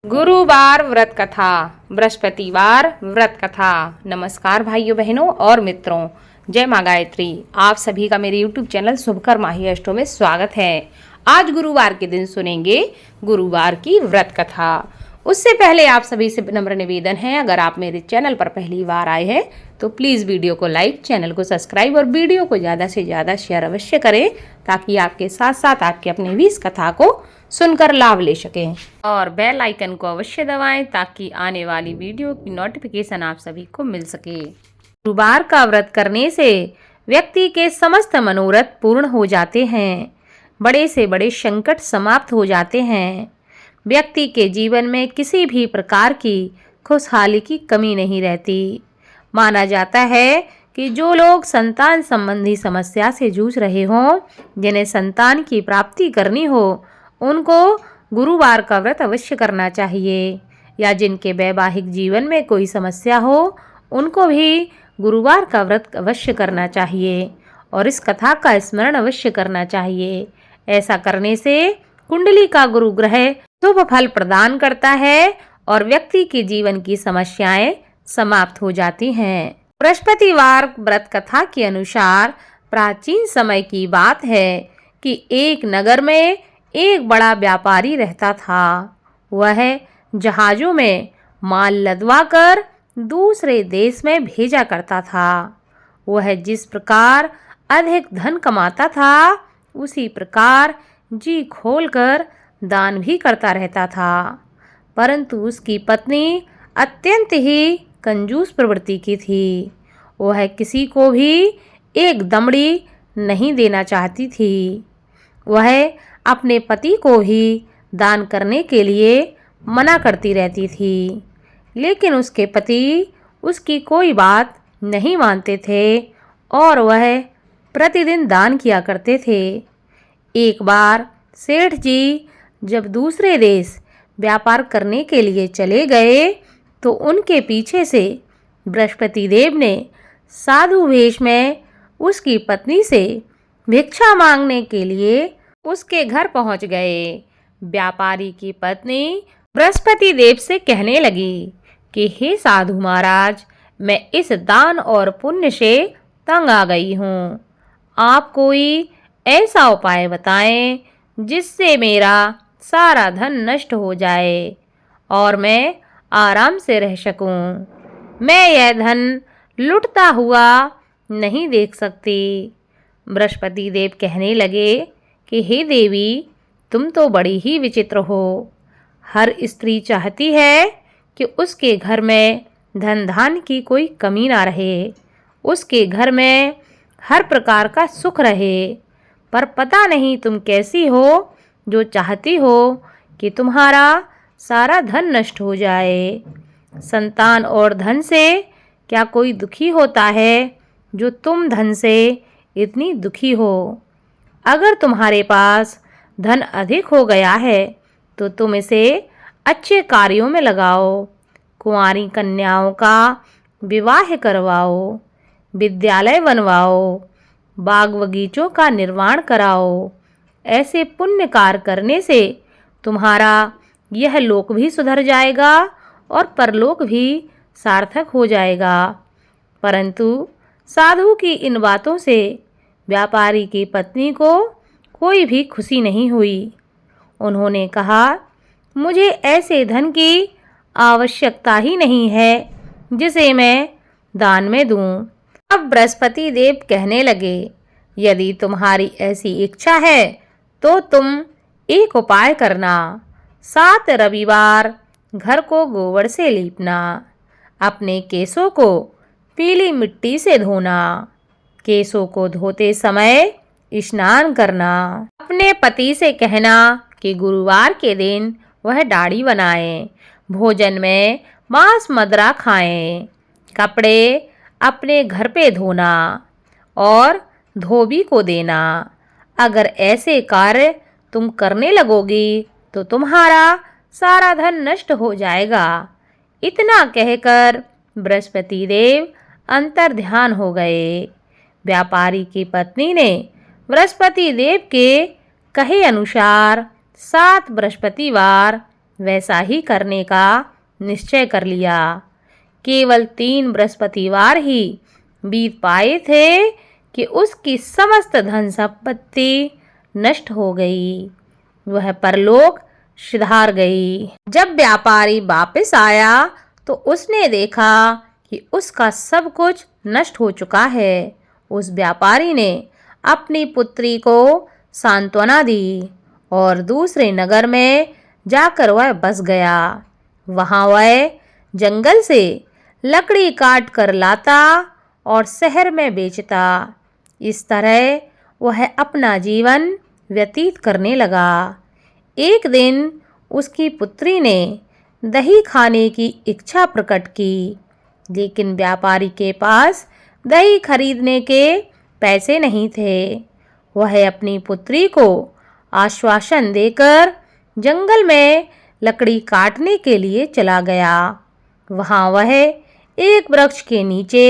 गुरुवार व्रत कथा, बृहस्पतिवार व्रत कथा। नमस्कार भाइयों बहनों और मित्रों, जय माँ गायत्री। आप सभी का मेरे YouTube चैनल शुभकर माही अष्टों में स्वागत है। आज गुरुवार के दिन सुनेंगे गुरुवार की व्रत कथा। उससे पहले आप सभी से नम्र निवेदन है, अगर आप मेरे चैनल पर पहली बार आए हैं तो प्लीज़ वीडियो को लाइक, चैनल को सब्सक्राइब और वीडियो को ज़्यादा से ज़्यादा शेयर अवश्य करें, ताकि आपके साथ साथ आपके अपने भी इस कथा को सुनकर लाभ ले सकें। और बेल आइकन को अवश्य दबाएं ताकि आने वाली वीडियो की नोटिफिकेशन आप सभी को मिल सके। गुरुवार का व्रत करने से व्यक्ति के समस्त मनोरथ पूर्ण हो जाते हैं, बड़े से बड़े संकट समाप्त हो जाते हैं। व्यक्ति के जीवन में किसी भी प्रकार की खुशहाली की कमी नहीं रहती। माना जाता है कि जो लोग संतान संबंधी समस्या से जूझ रहे हों, जिन्हें संतान की प्राप्ति करनी हो, उनको गुरुवार का व्रत अवश्य करना चाहिए। या जिनके वैवाहिक जीवन में कोई समस्या हो, उनको भी गुरुवार का व्रत अवश्य करना चाहिए और इस कथा का स्मरण अवश्य करना चाहिए। ऐसा करने से कुंडली का गुरु ग्रह शुभ फल प्रदान करता है और व्यक्ति के जीवन की समस्याएं समाप्त हो जाती हैं। बृहस्पतिवार व्रत कथा के अनुसार प्राचीन समय की बात है कि एक नगर में एक बड़ा व्यापारी रहता था। वह जहाजों में माल लदवा कर दूसरे देश में भेजा करता था। वह जिस प्रकार अधिक धन कमाता था, उसी प्रकार जी खोलकर दान भी करता रहता था। परंतु उसकी पत्नी अत्यंत ही कंजूस प्रवृत्ति की थी। वह किसी को भी एक दमड़ी नहीं देना चाहती थी। वह अपने पति को ही दान करने के लिए मना करती रहती थी, लेकिन उसके पति उसकी कोई बात नहीं मानते थे और वह प्रतिदिन दान किया करते थे। एक बार सेठ जी जब दूसरे देश व्यापार करने के लिए चले गए, तो उनके पीछे से बृहस्पति देव ने साधु वेश में उसकी पत्नी से भिक्षा मांगने के लिए उसके घर पहुंच गए। व्यापारी की पत्नी बृहस्पति देव से कहने लगी कि हे साधु महाराज, मैं इस दान और पुण्य से तंग आ गई हूँ। आप कोई ऐसा उपाय बताएं जिससे मेरा सारा धन नष्ट हो जाए और मैं आराम से रह सकूं। मैं यह धन लुटता हुआ नहीं देख सकती। बृहस्पति देव कहने लगे कि हे देवी, तुम तो बड़ी ही विचित्र हो। हर स्त्री चाहती है कि उसके घर में धन धान्य की कोई कमी ना रहे, उसके घर में हर प्रकार का सुख रहे, पर पता नहीं तुम कैसी हो जो चाहती हो कि तुम्हारा सारा धन नष्ट हो जाए। संतान और धन से क्या कोई दुखी होता है जो तुम धन से इतनी दुखी हो? अगर तुम्हारे पास धन अधिक हो गया है तो तुम इसे अच्छे कार्यों में लगाओ। कुंवारी कन्याओं का विवाह करवाओ, विद्यालय बनवाओ, बाग बगीचों का निर्माण कराओ। ऐसे पुण्य कार्य करने से तुम्हारा यह लोक भी सुधर जाएगा और परलोक भी सार्थक हो जाएगा। परंतु साधु की इन बातों से व्यापारी की पत्नी को कोई भी खुशी नहीं हुई। उन्होंने कहा, मुझे ऐसे धन की आवश्यकता ही नहीं है जिसे मैं दान में दूं। अब बृहस्पति देव कहने लगे, यदि तुम्हारी ऐसी इच्छा है तो तुम एक उपाय करना। 7 रविवार घर को गोबर से लीपना, अपने केसों को पीली मिट्टी से धोना, केसों को धोते समय स्नान करना। अपने पति से कहना कि गुरुवार के दिन वह दाढ़ी बनाएं, भोजन में मांस मदिरा खाएं, कपड़े अपने घर पे धोना और धोबी को देना। अगर ऐसे कार्य तुम करने लगोगी तो तुम्हारा सारा धन नष्ट हो जाएगा। इतना कहकर बृहस्पति देव अंतर्ध्यान हो गए। व्यापारी की पत्नी ने बृहस्पति देव के कहे अनुसार 7 बृहस्पतिवार वैसा ही करने का निश्चय कर लिया। केवल 3 बृहस्पतिवार ही बीत पाए थे कि उसकी समस्त धन संपत्ति नष्ट हो गई। वह परलोक सिधार गई। जब व्यापारी वापस आया तो उसने देखा कि उसका सब कुछ नष्ट हो चुका है। उस व्यापारी ने अपनी पुत्री को सांत्वना दी और दूसरे नगर में जाकर वह बस गया। वहां वह जंगल से लकड़ी काट कर लाता और शहर में बेचता। इस तरह वह अपना जीवन व्यतीत करने लगा। एक दिन उसकी पुत्री ने दही खाने की इच्छा प्रकट की, लेकिन व्यापारी के पास दही खरीदने के पैसे नहीं थे। वह अपनी पुत्री को आश्वासन देकर जंगल में लकड़ी काटने के लिए चला गया। वहां वह एक वृक्ष के नीचे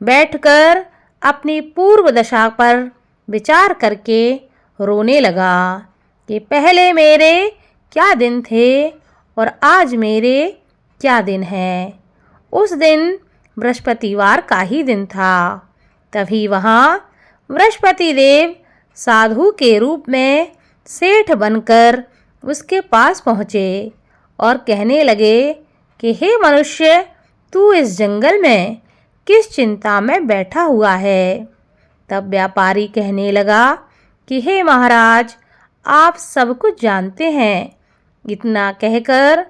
बैठकर अपनी पूर्व दशा पर विचार करके रोने लगा कि पहले मेरे क्या दिन थे और आज मेरे क्या दिन हैं। उस दिन बृहस्पतिवार का ही दिन था। तभी वहाँ बृहस्पति देव साधु के रूप में सेठ बनकर उसके पास पहुँचे और कहने लगे कि हे मनुष्य, तू इस जंगल में किस चिंता में बैठा हुआ है। तब व्यापारी कहने लगा कि हे महाराज, आप सब कुछ जानते हैं। इतना कहकर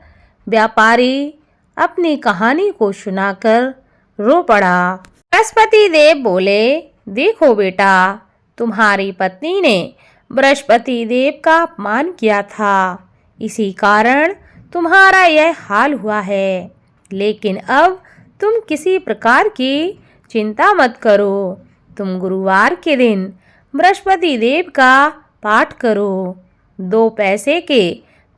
व्यापारी अपनी कहानी को सुनाकर रो पड़ा। बृहस्पति देव बोले, देखो बेटा, तुम्हारी पत्नी ने बृहस्पति देव का अपमान किया था, इसी कारण तुम्हारा यह हाल हुआ है। लेकिन अब तुम किसी प्रकार की चिंता मत करो। तुम गुरुवार के दिन बृहस्पति देव का पाठ करो। 2 पैसे के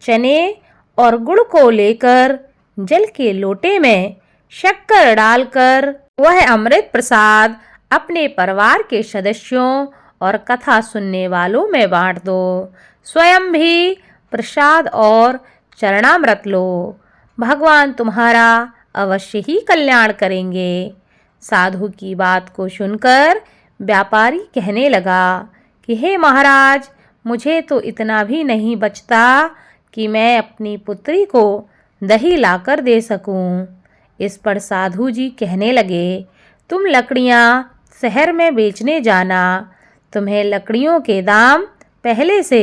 चने और गुड़ को लेकर जल के लोटे में शक्कर डालकर वह अमृत प्रसाद अपने परिवार के सदस्यों और कथा सुनने वालों में बांट दो। स्वयं भी प्रसाद और चरणामृत लो। भगवान तुम्हारा अवश्य ही कल्याण करेंगे। साधु की बात को सुनकर व्यापारी कहने लगा कि हे महाराज, मुझे तो इतना भी नहीं बचता कि मैं अपनी पुत्री को दही लाकर दे सकूं। इस पर साधु जी कहने लगे, तुम लकड़ियां शहर में बेचने जाना। तुम्हें लकड़ियों के दाम पहले से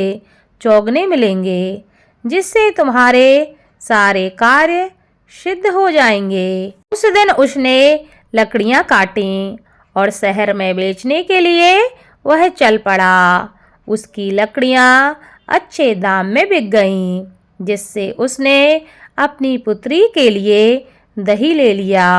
चौगने मिलेंगे, जिससे तुम्हारे सारे कार्य सिद्ध हो जाएंगे। उस दिन उसने लकड़ियां काटी और शहर में बेचने के लिए वह चल पड़ा। उसकी लकड़ियां अच्छे दाम में बिक गईं, जिससे उसने अपनी पुत्री के लिए दही ले लिया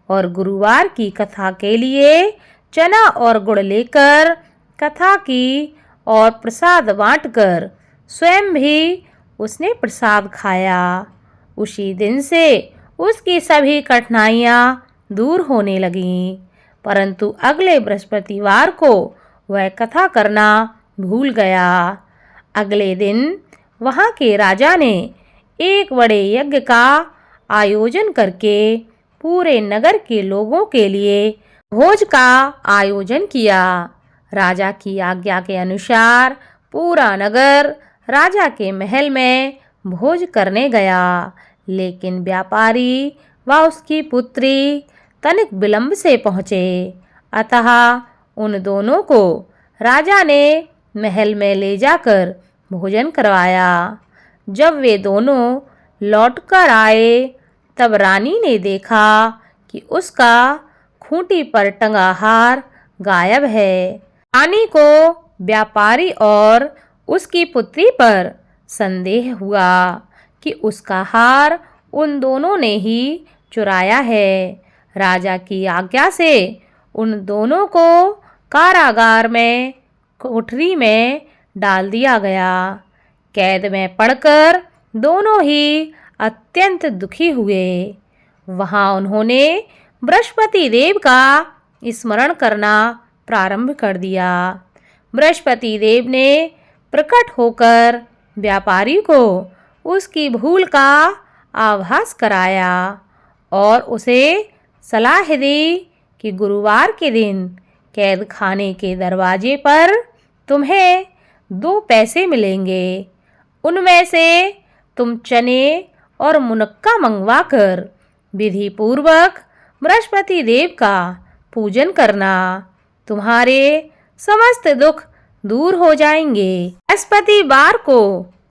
और गुरुवार की कथा के लिए चना और गुड़ लेकर कथा की और प्रसाद बांटकर स्वयं भी उसने प्रसाद खाया। उसी दिन से उसकी सभी कठिनाइयाँ दूर होने लगीं, परंतु अगले बृहस्पतिवार को वह कथा करना भूल गया। अगले दिन वहाँ के राजा ने एक बड़े यज्ञ का आयोजन करके पूरे नगर के लोगों के लिए भोज का आयोजन किया। राजा की आज्ञा के अनुसार पूरा नगर राजा के महल में भोज करने गया, लेकिन व्यापारी व उसकी पुत्री तनिक विलंब से पहुँचे। अतः उन दोनों को राजा ने महल में ले जाकर भोजन करवाया। जब वे दोनों लौटकर आए तब रानी ने देखा कि उसका खूंटी पर टंगा हार गायब है। रानी को व्यापारी और उसकी पुत्री पर संदेह हुआ कि उसका हार उन दोनों ने ही चुराया है। राजा की आज्ञा से उन दोनों को कारागार में कोठरी में डाल दिया गया। कैद में पड़कर दोनों ही अत्यंत दुखी हुए। वहाँ उन्होंने बृहस्पति देव का स्मरण करना प्रारंभ कर दिया। बृहस्पति देव ने प्रकट होकर व्यापारी को उसकी भूल का आभास कराया और उसे सलाह दी कि गुरुवार के दिन कैद खाने के दरवाजे पर तुम्हें 2 पैसे मिलेंगे। उनमें से तुम चने और मुनक्का मंगवा कर विधि पूर्वक बृहस्पति देव का पूजन करना। तुम्हारे समस्त दुख दूर हो जाएंगे। बृहस्पतिवार को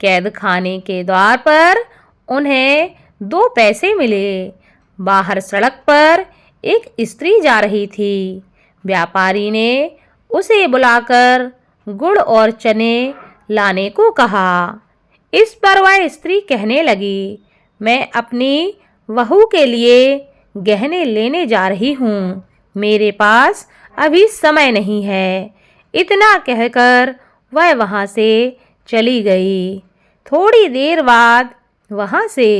कैद खाने के द्वार पर उन्हें 2 पैसे मिले। बाहर सड़क पर एक स्त्री जा रही थी। व्यापारी ने उसे बुलाकर गुड़ और चने लाने को कहा। इस पर वह स्त्री कहने लगी, मैं अपनी बहू के लिए गहने लेने जा रही हूँ, मेरे पास अभी समय नहीं है। इतना कहकर वह वहाँ से चली गई। थोड़ी देर बाद वहाँ से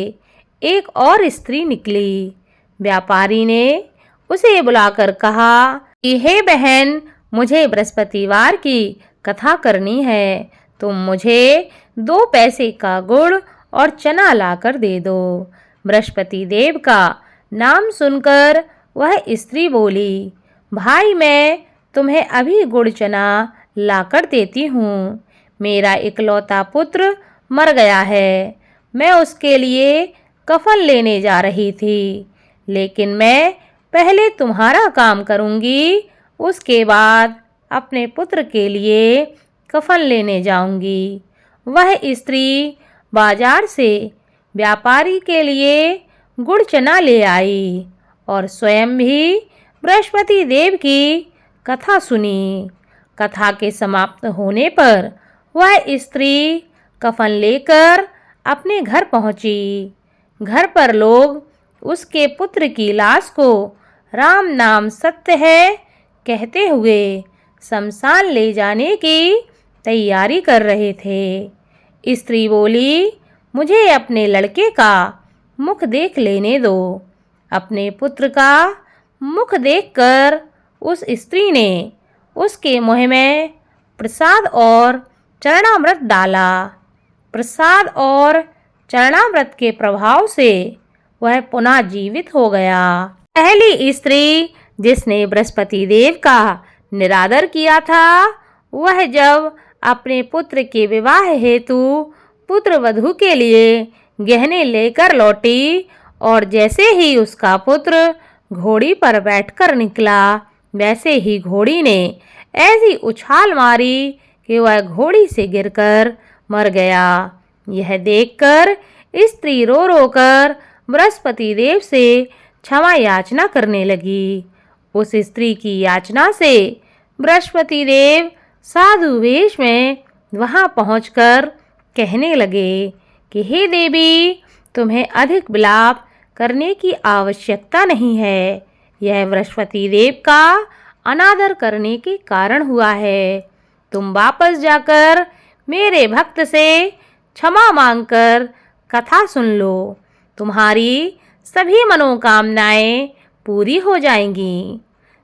एक और स्त्री निकली। व्यापारी ने उसे बुलाकर कहा कि हे बहन, मुझे बृहस्पतिवार की कथा करनी है, तुम मुझे 2 पैसे का गुड़ और चना लाकर दे दो। बृहस्पति देव का नाम सुनकर वह स्त्री बोली, भाई मैं तुम्हें अभी गुड़ चना लाकर देती हूँ। मेरा इकलौता पुत्र मर गया है, मैं उसके लिए कफन लेने जा रही थी, लेकिन मैं पहले तुम्हारा काम करूँगी, उसके बाद अपने पुत्र के लिए कफन लेने जाऊँगी। वह स्त्री बाजार से व्यापारी के लिए गुड़ चना ले आई और स्वयं भी बृहस्पति देव की कथा सुनी। कथा के समाप्त होने पर वह स्त्री कफन लेकर अपने घर पहुंची। घर पर लोग उसके पुत्र की लाश को राम नाम सत्य है कहते हुए शमशान ले जाने की तैयारी कर रहे थे। स्त्री बोली, मुझे अपने लड़के का मुख देख लेने दो। अपने पुत्र का मुख देखकर उस स्त्री ने उसके मुँह में प्रसाद और चरणामृत डाला। प्रसाद और चरणामृत के प्रभाव से वह पुनः जीवित हो गया। पहली स्त्री जिसने बृहस्पति देव का निरादर किया था, वह जब अपने पुत्र के विवाह हेतु पुत्र वधू के लिए गहने लेकर लौटी और जैसे ही उसका पुत्र घोड़ी पर बैठकर निकला, वैसे ही घोड़ी ने ऐसी उछाल मारी कि वह घोड़ी से गिरकर मर गया। यह देखकर स्त्री रो रो कर बृहस्पति देव से क्षमा याचना करने लगी। उस स्त्री की याचना से बृहस्पति देव साधु वेश में वहां पहुंचकर कहने लगे कि हे देवी, तुम्हें अधिक विलाप करने की आवश्यकता नहीं है। यह बृहस्पति देव का अनादर करने के कारण हुआ है। तुम वापस जाकर मेरे भक्त से क्षमा मांगकर कथा सुन लो। तुम्हारी सभी मनोकामनाएं पूरी हो जाएंगी।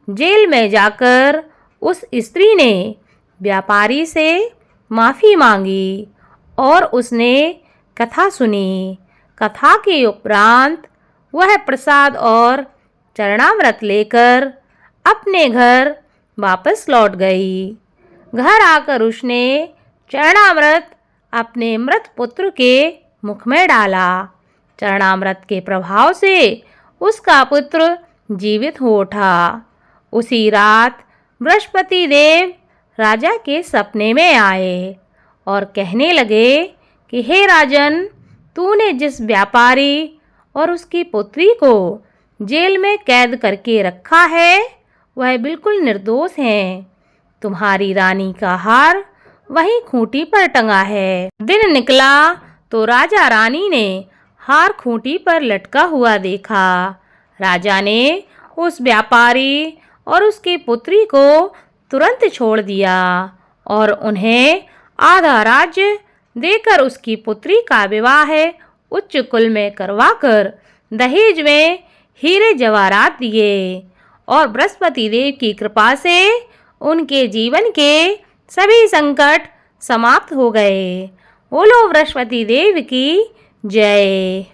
जेल में जाकर उस स्त्री ने व्यापारी से माफ़ी मांगी और उसने कथा सुनी। कथा के उपरांत वह प्रसाद और चरणामृत लेकर अपने घर वापस लौट गई। घर आकर उसने चरणामृत अपने मृत पुत्र के मुख में डाला। चरणामृत के प्रभाव से उसका पुत्र जीवित हो उठा। उसी रात बृहस्पति देव राजा के सपने में आए और कहने लगे कि हे राजन, तूने जिस व्यापारी और उसकी पुत्री को जेल में कैद करके रखा है, वह बिल्कुल निर्दोष हैं। तुम्हारी रानी का हार वहीं खूंटी पर टंगा है। दिन निकला तो राजा रानी ने हार खूंटी पर लटका हुआ देखा। राजा ने उस व्यापारी और उसकी पुत्री को तुरंत छोड़ दिया और उन्हें आधा राज्य देकर उसकी पुत्री का विवाह उच्च कुल में करवाकर दहेज में हीरे जवाहरात दिए और बृहस्पति देव की कृपा से उनके जीवन के सभी संकट समाप्त हो गए। बोलो बृहस्पति देव की जय।